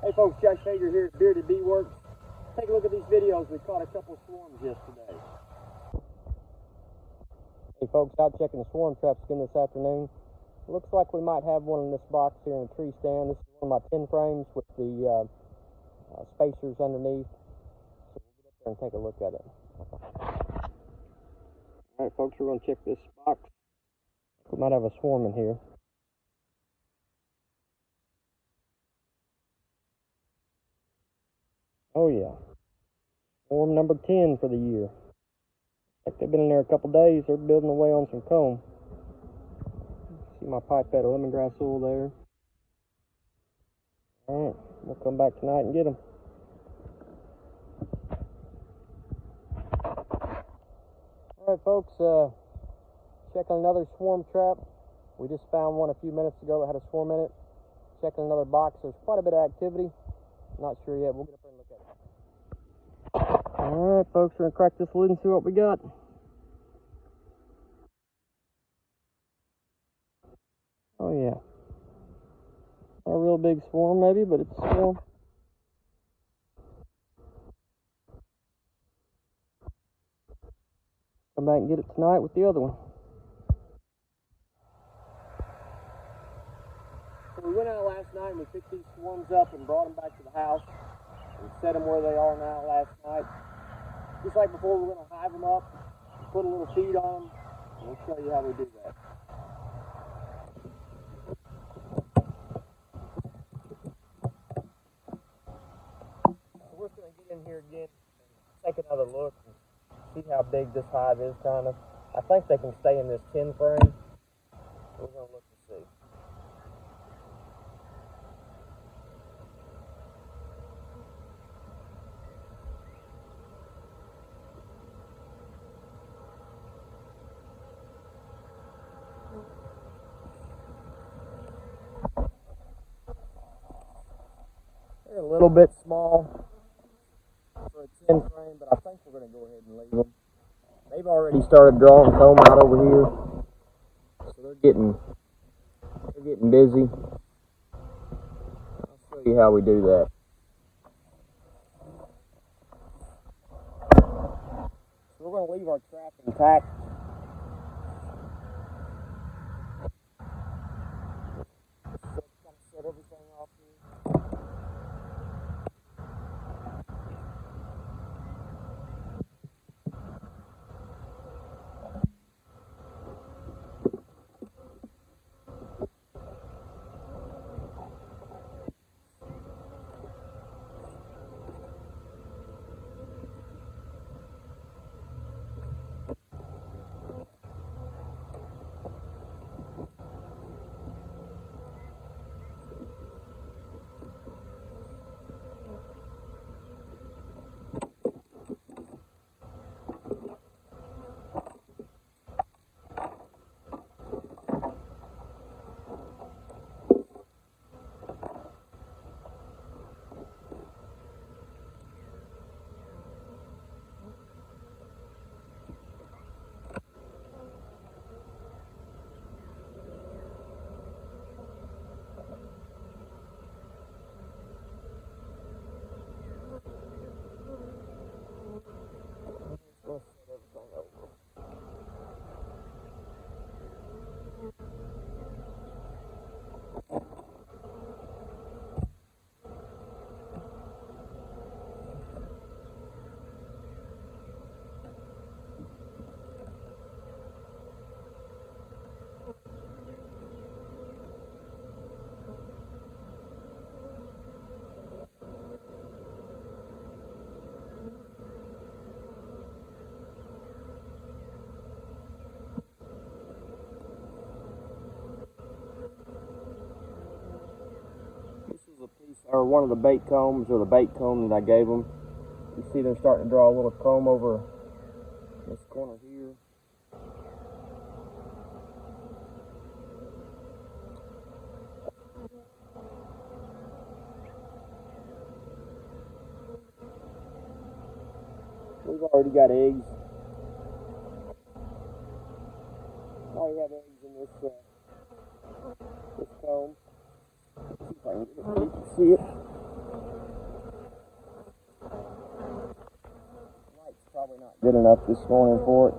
Hey folks, Josh Fager here at Bearded Bee Works. Take a look at these videos. We caught a couple of swarms yesterday. Hey folks, out checking the swarm traps again this afternoon. Looks like we might have one in this box here in the tree stand. This is one of my 10 frames with the spacers underneath. So we'll get up there and take a look at it. Alright folks, we're going to check this box. We might have a swarm in here. Oh yeah. Swarm number 10 for the year. Like they've been in there a couple days. They're building away on some comb. See my pipette of lemongrass oil there. Alright, we'll come back tonight and get them. Alright folks, checking another swarm trap. We just found one a few minutes ago that had a swarm in it. Checking another box. There's quite a bit of activity. Not sure yet. We'll get up there and look at it. Alright folks, we're going to crack this lid and see what we got. Oh yeah. Not a real big swarm maybe, but it's a swarm. Come back and get it tonight with the other one. So we went out last night and we picked these swarms up and brought them back to the house. We set them where they are now last night. Just like before, we're going to hive them up, put a little feed on them, and we'll show you how we do that. So we're just going to get in here again and take another look and see how big this hive is, kind of. I think they can stay in this 10 frame. We're going to look and see. They're a little bit small for a 10 frame, but I think we're going to go ahead and leave them. They've already started drawing comb out over here, so they're getting busy. I'll show you how we do that. So we're going to leave our trap intact. Set everything off here. Let's set everything over. Or one of the bait combs, or the bait comb that I gave them. You see they're starting to draw a little comb over this corner here. We've already got eggs. I already have eggs in this comb. See if I can get it so you can see it. good enough this morning for it.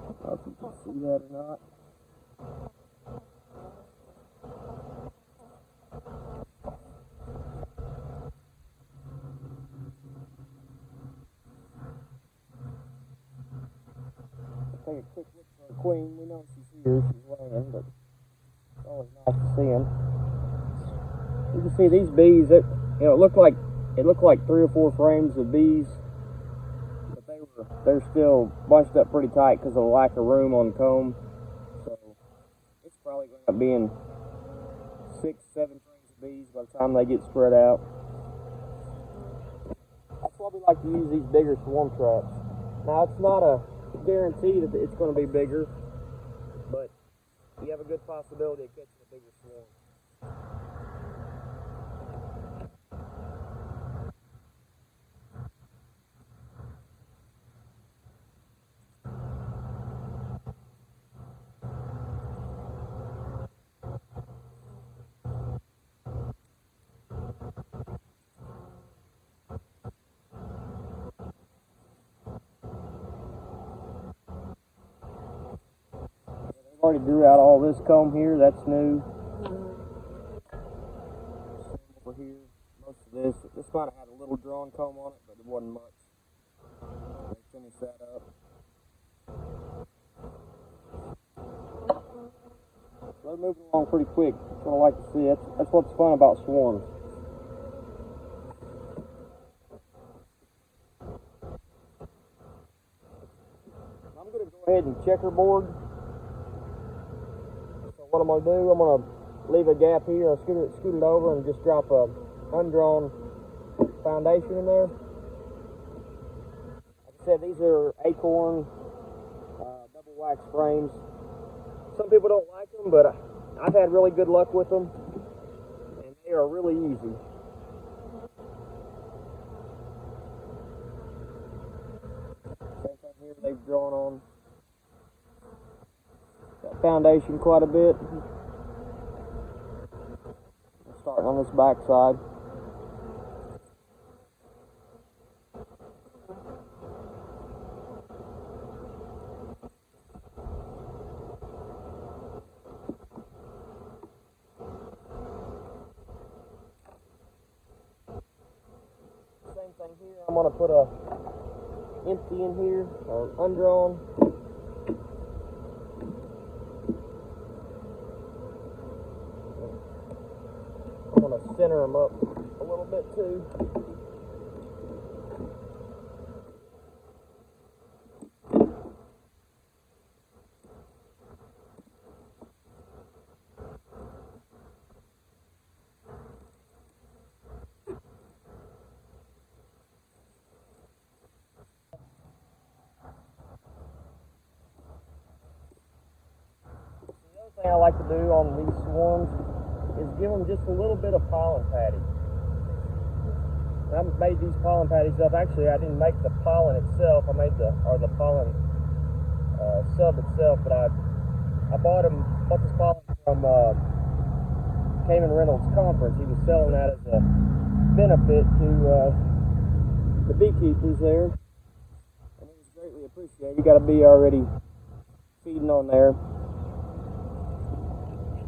I don't know if you can see that or not. Take a quick look for a queen. We know she's here. She's laying, but it's always nice to see them. You can see these bees. It looked like 3 or 4 frames of bees, but they're still bunched up pretty tight because of the lack of room on the comb. So it's probably going to end up being 6, 7 frames of bees by the time they get spread out. That's why we like to use these bigger swarm traps. Now it's not a guarantee that it's going to be bigger, but you have a good possibility of catching a bigger swarm. Already drew out all this comb here. That's new. Over here, most of this might have had a little drawn comb on it, but it wasn't much. They finished that up. So they're moving along pretty quick. That's what I like to see. That's what's fun about swarms. I'm going to go ahead and checkerboard. What I'm going to do, I'm going to leave a gap here, I'll scoot it over and just drop a undrawn foundation in there. Like I said, these are acorn double wax frames. Some people don't like them, but I've had really good luck with them, and they are really easy. Same thing here, they've drawn on that foundation quite a bit. Starting on this back side. Same thing here. I'm going to put a empty in here, or undrawn. I'm going to center them up a little bit too. The other thing I like to do on these swarms is give them just a little bit of pollen patty. I made these pollen patties up. Actually, I didn't make the pollen itself. I made the pollen sub itself, but I bought this pollen from Cayman Reynolds Conference. He was selling that as a benefit to the beekeepers there, and it was greatly appreciated. You got a bee already feeding on there.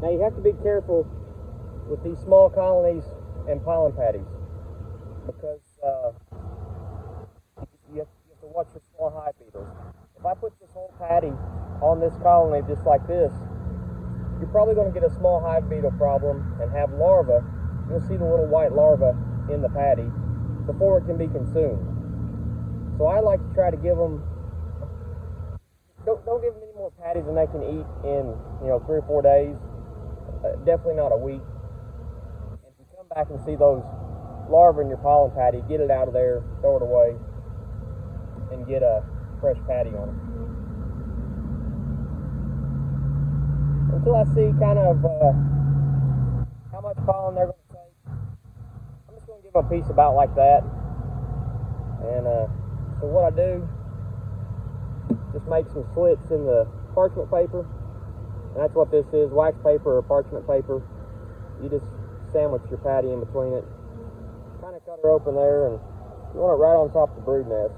Now you have to be careful with these small colonies and pollen patties, because you have to watch for small hive beetles. If I put this whole patty on this colony just like this, you're probably going to get a small hive beetle problem and have larvae. You'll see the little white larvae in the patty before it can be consumed. So I like to try to give them, don't give them any more patties than they can eat in 3 or 4 days. Definitely not a week. And if you come back and see those larvae in your pollen patty, get it out of there, throw it away, and get a fresh patty on it. Until I see kind of how much pollen they're going to take, I'm just going to give them a piece about like that. And so what I do just make some slits in the parchment paper. And that's what this is, wax paper or parchment paper. You just sandwich your patty in between it. Kind of cut her open there, and you want it right on top of the brood nest.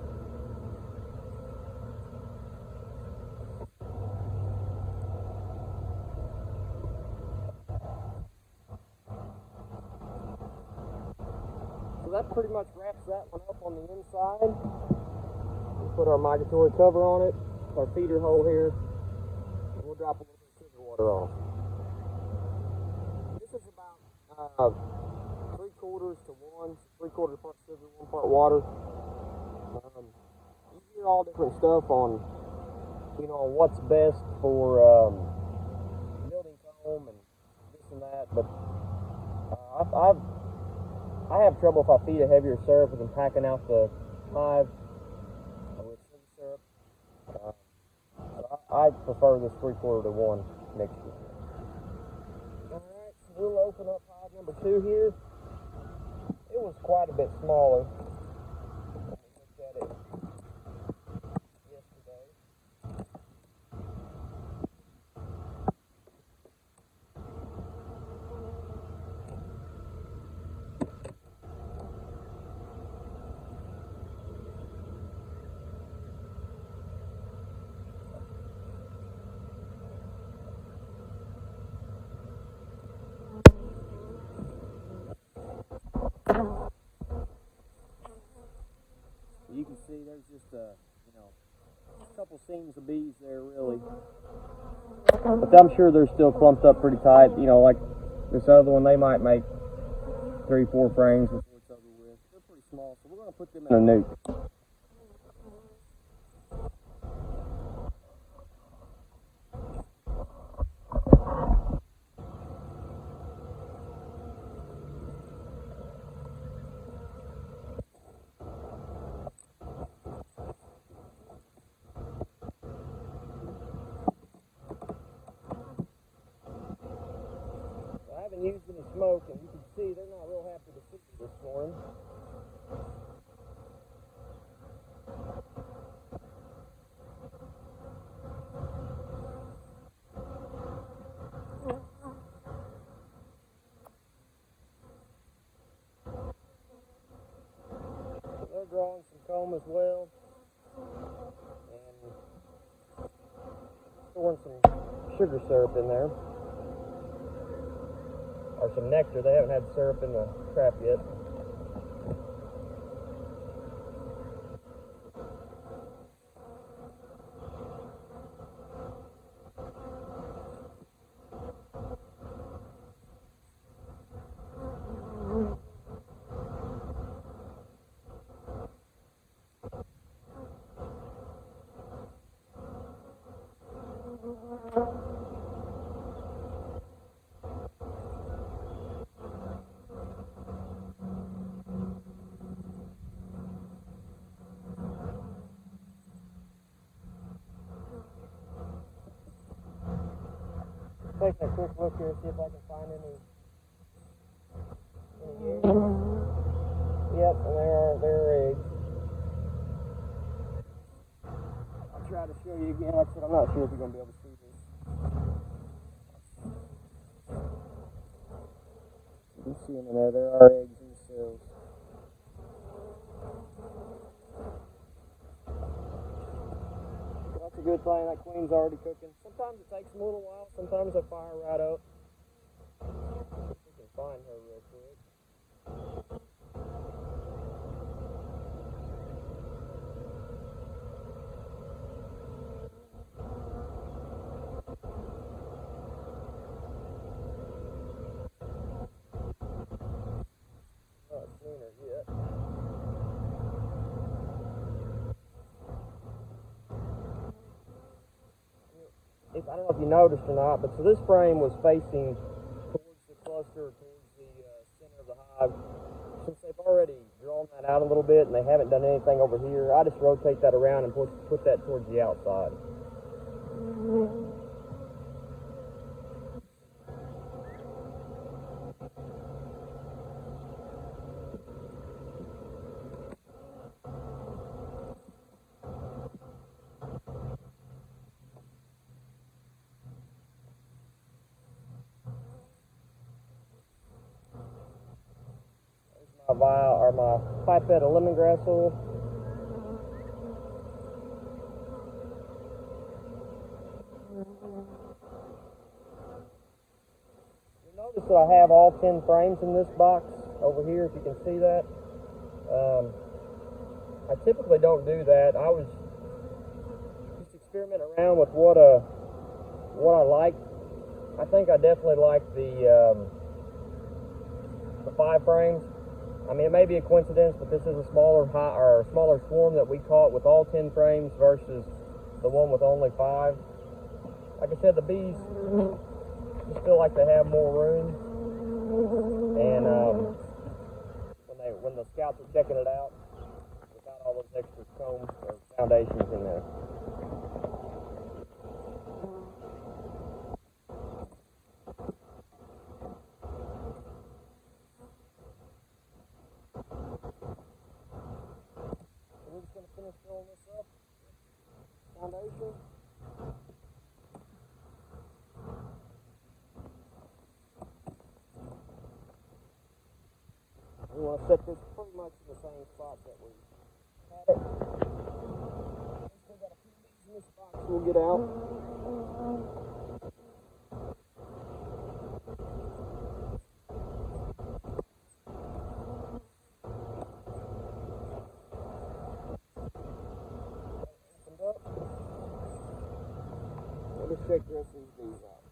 So that pretty much wraps that one up on the inside. We put our migratory cover on it, our feeder hole here, and we'll drop a little bit of sugar water on. This is about 3/4 to 1, 3/4 part sugar, 1 part water. You hear all different stuff on, what's best for building comb and this and that, but I have trouble if I feed a heavier syrup with them packing out the hive with sugar syrup. So I prefer this 3/4 to 1 mixture. Alright, so we'll open up hive number 2 here. It was quite a bit smaller when we looked at it yesterday. You can see there's just a couple seams of bees there, really. But I'm sure they're still clumped up pretty tight. Like this other one, they might make 3-4 frames before it's over with. They're pretty small, so we're going to put them in a nuke. I haven't used any smoke, and you can see they're not real happy to see me this morning. They're drawing some comb as well, and storing some sugar syrup in there. Or some nectar. They haven't had syrup in the trap yet. Taking a quick look here, see if I can find any eggs. Yep, and there are eggs. I'll try to show you again. Like I said, I'm not sure if you're going to be able to see this. You can see them in there. There are eggs in the cells. That's a good thing. That queen's already cooking. Sometimes it takes them a little while. Sometimes they fire right up. We can find her real quick. Not seen her yet. I don't know if you noticed or not, but so this frame was facing towards the cluster, towards the center of the hive. Since they've already drawn that out a little bit and they haven't done anything over here, I just rotate that around and put that towards the outside. my vial or my pipette of lemongrass oil. You'll notice that I have all 10 frames in this box over here, if you can see that. I typically don't do that. I was just experimenting around with what I like. I think I definitely like the 5 frames. I mean, it may be a coincidence, but this is a smaller swarm that we caught with all 10 frames versus the one with only 5. Like I said, the bees just feel like they have more room, and when the scouts are checking it out, without all those extra combs or foundations in there. We're just going to finish filling this up. Foundation. We want to set this pretty much in the same spot that we had it. Still got a few bees in this box we'll get out. Let's check the rest of these bees out.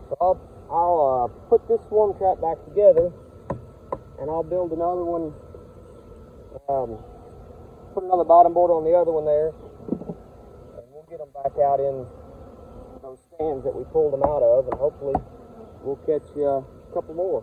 So I'll put this swarm trap back together, and I'll build another one. Put another bottom board on the other one there, and we'll get them back out in those stands that we pulled them out of, and hopefully we'll catch a couple more.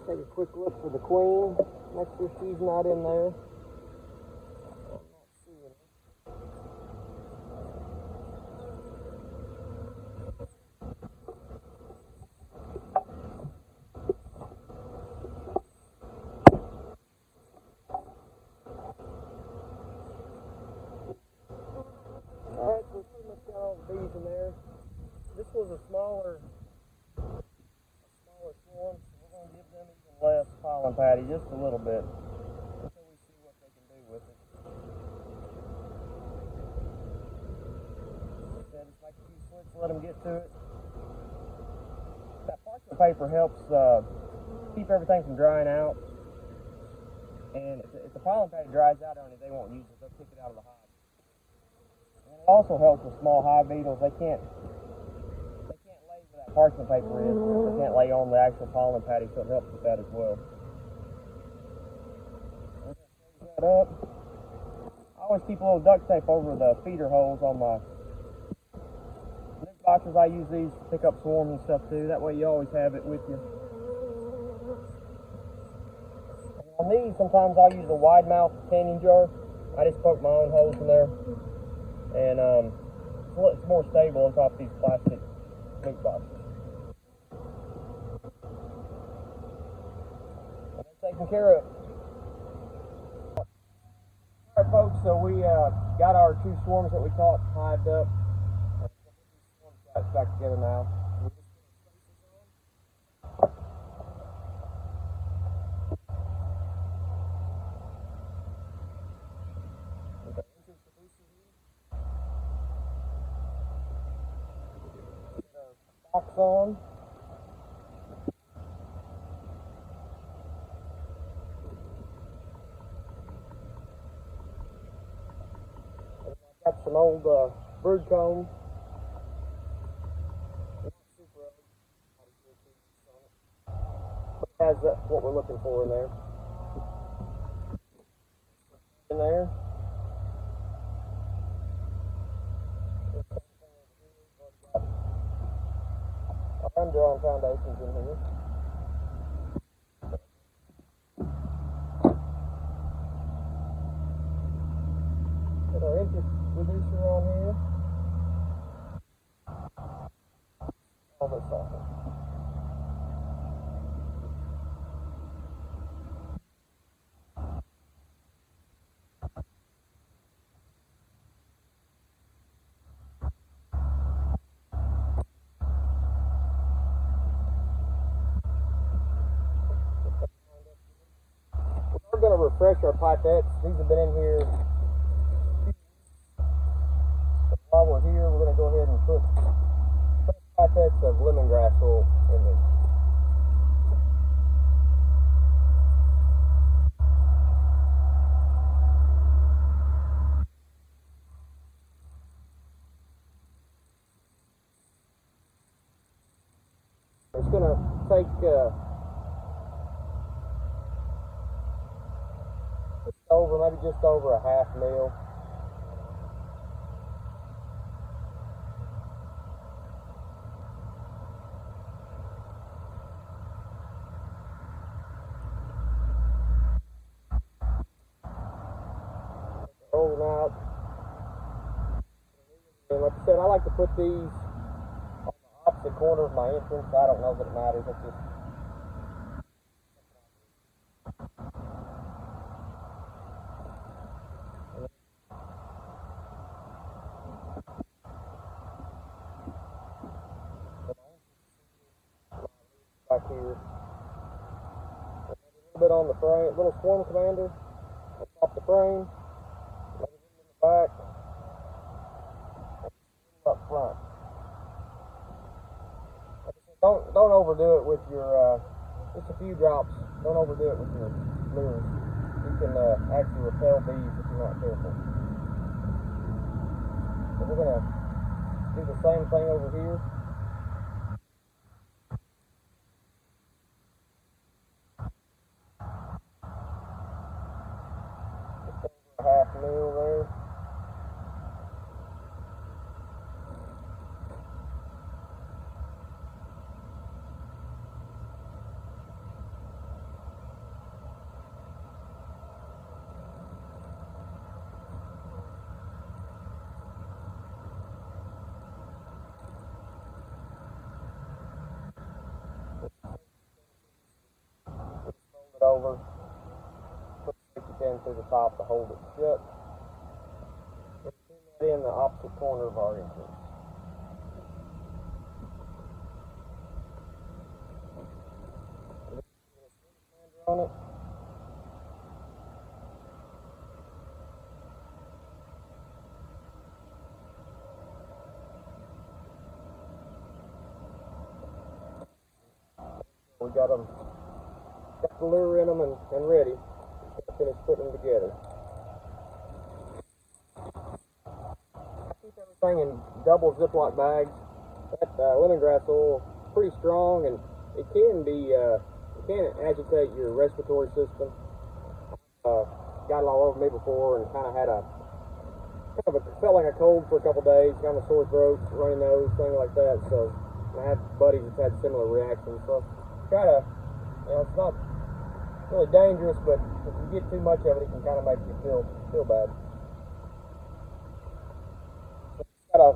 Take a quick look for the queen. Make sure she's not in there. I'm not seeing her. Alright, so we pretty much got all the bees in there. This was a smaller swarm, so we're going to give them even less pollen patty, just a little bit, until we see what they can do with it. Instead, just make a few slits, let them get to it. That parchment paper helps keep everything from drying out, and if the pollen patty dries out on it, they won't use it, they'll pick it out of the hive. And it also helps with small hive beetles. They can't lay where that parchment paper is. They can't lay on the actual pollen patty, so it helps with that as well. I'm going to close that up. I always keep a little duct tape over the feeder holes on my nuke boxes. I use these to pick up swarms and stuff too. That way you always have it with you. And on these, sometimes I'll use a wide mouth canning jar. I just poke my own holes in there. And it's more stable on top of these plastic nuke boxes. And they're taken care of. Alright folks, so we got our 2 swarms that we caught hived up. We'll put these swarm traps back together now. Box on. And I've got some old brood comb. It's super old. But it has what we're looking for in there. In there. I'm drawing foundations in here. off it. We're going to refresh our pipettes. These have been in here. While we're here, we're going to go ahead and put pipettes of lemongrass oil in there. It's going to take maybe just over a half mil. Rolling out. And like I said, I like to put these on the opposite corner of my entrance. I don't know that it matters. It's just back here. A little bit on the frame, little swarm commander on top of the frame. Maybe a little in the back. Up front. Don't overdo it with your just a few drops. Don't overdo it with your lures. You can actually repel bees if you're not careful. So we're gonna do the same thing over here. Just over a half mil there. Fold it over. Put the safety pin through the top to hold it shut. And pin that in the opposite corner of our entrance. On it. We got them, got the lure in them and ready. Just gotta finish putting them together. I keep everything in double Ziploc bags. That lemongrass oil is pretty strong, and it can be it can agitate your respiratory system. Got it all over me before, and kind of felt like a cold for a couple days, kind of a sore throat, runny nose, thing like that. So I have buddies that had similar reactions. So try to, it's not really dangerous, but if you get too much of it, it can kind of make you feel bad. So got a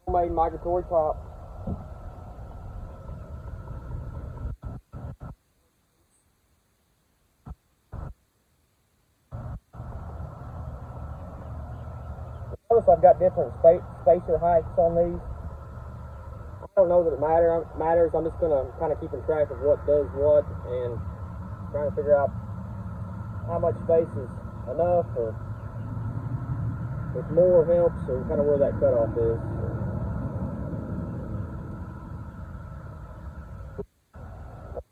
homemade migratory top. Notice I've got different spacer heights on these. I don't know that it matters. I'm just going to kind of keeping track of what does what and trying to figure out how much space is enough, or if more helps, or kind of where that cutoff is.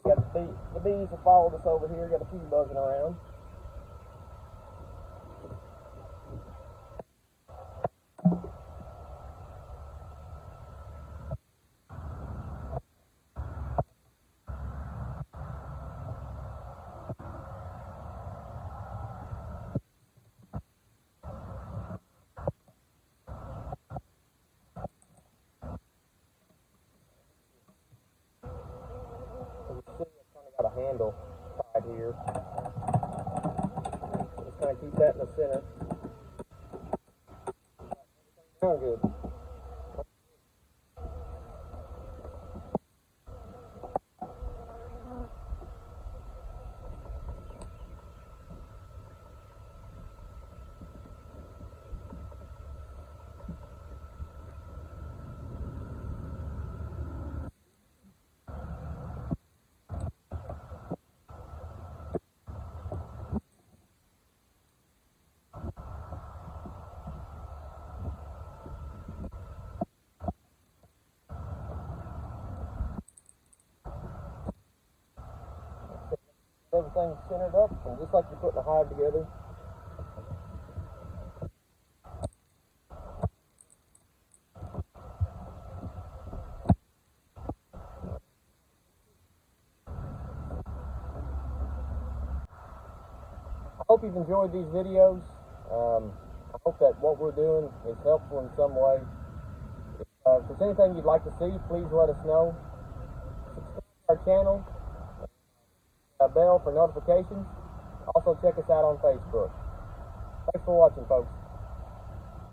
Got the bees that followed us over here. Got a few buzzing around. Got a handle tied here. Just kind of keep that in the center. Sound good. everything's centered up, and just like you're putting a hive together. I hope you've enjoyed these videos. I hope that what we're doing is helpful in some way. If there's anything you'd like to see, please let us know. Subscribe to our channel, bell for notifications. Also check us out on Facebook. Thanks for watching, folks.